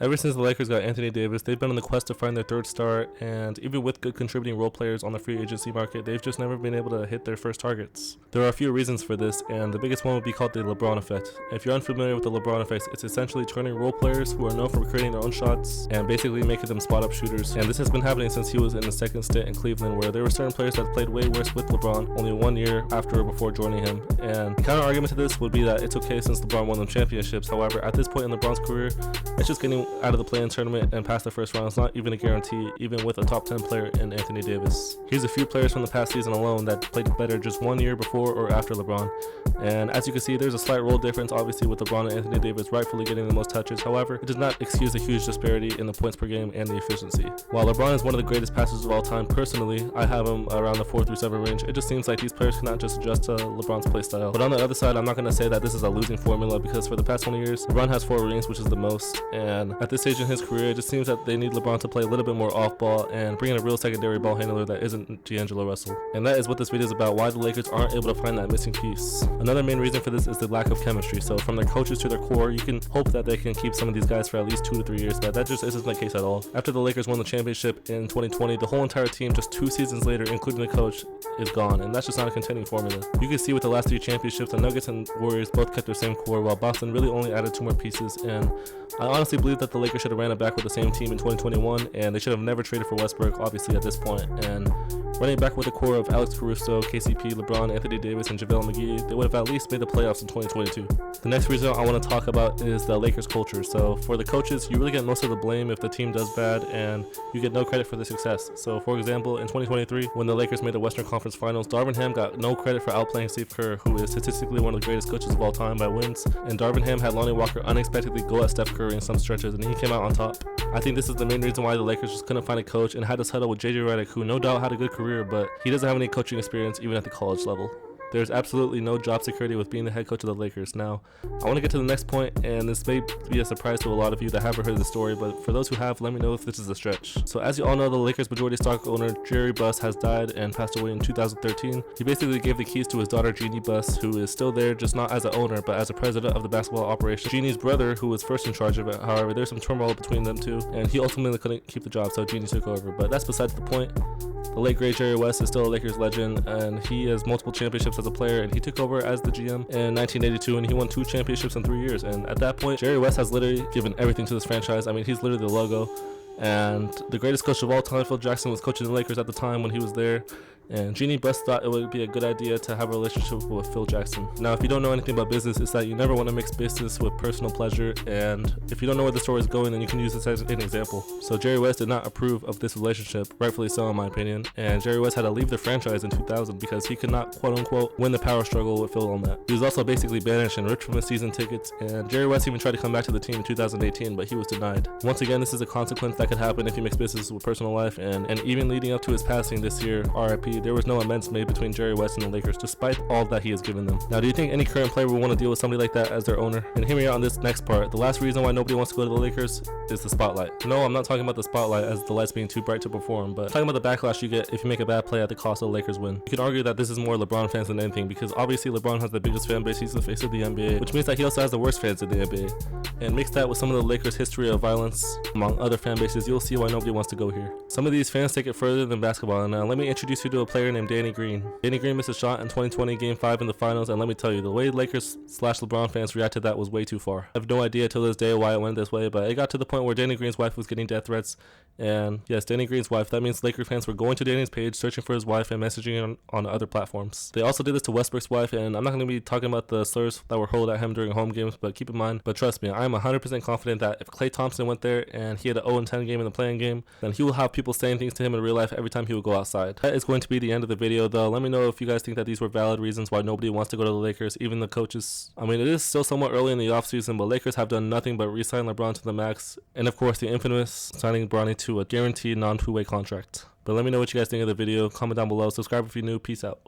Ever since the Lakers got Anthony Davis, they've been on the quest to find their third star, and even with good contributing role players on the free agency market, they've just never been able to hit their first targets. There are a few reasons for this, and the biggest one would be called the LeBron effect. If you're unfamiliar with the LeBron effect, it's essentially turning role players who are known for creating their own shots and basically making them spot-up shooters. And this has been happening since he was in the second stint in Cleveland, where there were certain players that played way worse with LeBron only 1 year after or before joining him. And the counter argument to this would be that it's okay since LeBron won them championships. However, at this point in LeBron's career, it's just getting out of the play-in tournament and past the first round is not even a guarantee, even with a top 10 player in Anthony Davis. Here's a few players from the past season alone that played better just 1 year before or after LeBron. And as you can see, there's a slight role difference obviously with LeBron and Anthony Davis rightfully getting the most touches. However, it does not excuse the huge disparity in the points per game and the efficiency. While LeBron is one of the greatest passers of all time, personally, I have him around the 4 through 7 range. It just seems like these players cannot just adjust to LeBron's play style. But on the other side, I'm not going to say that this is a losing formula, because for the past 20 years, LeBron has 4 rings, which is the most. And at this stage in his career, it just seems that they need LeBron to play a little bit more off ball and bring in a real secondary ball handler that isn't D'Angelo Russell. And that is what this video is about, why the Lakers aren't able to find that missing piece. Another main reason for this is the lack of chemistry. So from their coaches to their core, you can hope that they can keep some of these guys for at least 2 to 3 years, but that just isn't the case at all. After the Lakers won the championship in 2020, the whole entire team just 2 seasons later, including the coach, is gone, and that's just not a contending formula. You can see with the last 3 championships, the Nuggets and Warriors both kept their same core, while Boston really only added 2 more pieces. And I honestly believe that the Lakers should have ran it back with the same team in 2021, and they should have never traded for Westbrook, obviously, at this point. And running back with the core of Alex Caruso, KCP, LeBron, Anthony Davis, and JaVale McGee, they would have at least made the playoffs in 2022. The next reason I want to talk about is the Lakers culture. So for the coaches, you really get most of the blame if the team does bad, and you get no credit for the success. So for example, in 2023, when the Lakers made the Western Conference Finals, Darvin Ham got no credit for outplaying Steve Kerr, who is statistically one of the greatest coaches of all time by wins. And Darvin Ham had Lonnie Walker unexpectedly go at Steph Curry in some stretches, and he came out on top. I think this is the main reason why the Lakers just couldn't find a coach and had to settle with JJ Redick, who no doubt had a good career, but he doesn't have any coaching experience even at the college level. There's absolutely no job security with being the head coach of the Lakers. Now, I want to get to the next point, and this may be a surprise to a lot of you that haven't heard the story, but for those who have, let me know if this is a stretch. So as you all know, the Lakers majority stock owner Jerry Buss has died and passed away in 2013. He basically gave the keys to his daughter Jeanie Buss, who is still there, just not as an owner, but as a president of the basketball operation. Jeanie's brother, who was first in charge of it, however, there's some turmoil between them two, and he ultimately couldn't keep the job, so Jeanie took over. But that's besides the point. The late great Jerry West is still a Lakers legend, and he has multiple championships as a player, and he took over as the GM in 1982, and he won 2 championships in 3 years. And at that point, Jerry West has literally given everything to this franchise. I mean, he's literally the logo. And the greatest coach of all time, Phil Jackson, was coaching the Lakers at the time when he was there. And Jeanie Buss thought it would be a good idea to have a relationship with Phil Jackson. Now, if you don't know anything about business, it's that you never want to mix business with personal pleasure. And if you don't know where the story is going, then you can use this as an example. So Jerry West did not approve of this relationship, rightfully so in my opinion. And Jerry West had to leave the franchise in 2000 because he could not, quote unquote, win the power struggle with Phil on that. He was also basically banished and ripped from his season tickets. And Jerry West even tried to come back to the team in 2018, but he was denied. Once again, this is a consequence that could happen if you mix business with personal life. And even leading up to his passing this year, RIP, there was no amends made between Jerry West and the Lakers, despite all that he has given them. Now, do you think any current player would want to deal with somebody like that as their owner? And hear me out on this next part. The last reason why nobody wants to go to the Lakers is the spotlight. No, I'm not talking about the spotlight as the lights being too bright to perform, but I'm talking about the backlash you get if you make a bad play at the cost of the Lakers win. You can argue that this is more LeBron fans than anything, because obviously LeBron has the biggest fan base, he's the face of the NBA, which means that he also has the worst fans in the NBA. And mix that with some of the Lakers' history of violence among other fan bases, you'll see why nobody wants to go here. Some of these fans take it further than basketball, and now let me introduce you to a player named Danny Green. Danny Green missed a shot in 2020 Game 5 in the finals, and let me tell you, the way Lakers/LeBron fans reacted to that was way too far. I have no idea till this day why it went this way, but it got to the point where Danny Green's wife was getting death threats. And yes, Danny Green's wife, that means Laker fans were going to Danny's page, searching for his wife, and messaging on other platforms. They also did this to Westbrook's wife, and I'm not going to be talking about the slurs that were hurled at him during home games, but keep in mind, but trust me, I'm 100% confident that if Klay Thompson went there and he had an 0-10 game in the playing game, then he will have people saying things to him in real life every time he will go outside. That is going to be the end of the video, though. Let me know if you guys think that these were valid reasons why nobody wants to go to the Lakers, even the coaches. I mean, it is still somewhat early in the offseason, but Lakers have done nothing but re-sign LeBron to the max, and of course the infamous signing Bronny to a guaranteed non-two-way contract. But let me know what you guys think of the video, comment down below, subscribe if you're new, peace out.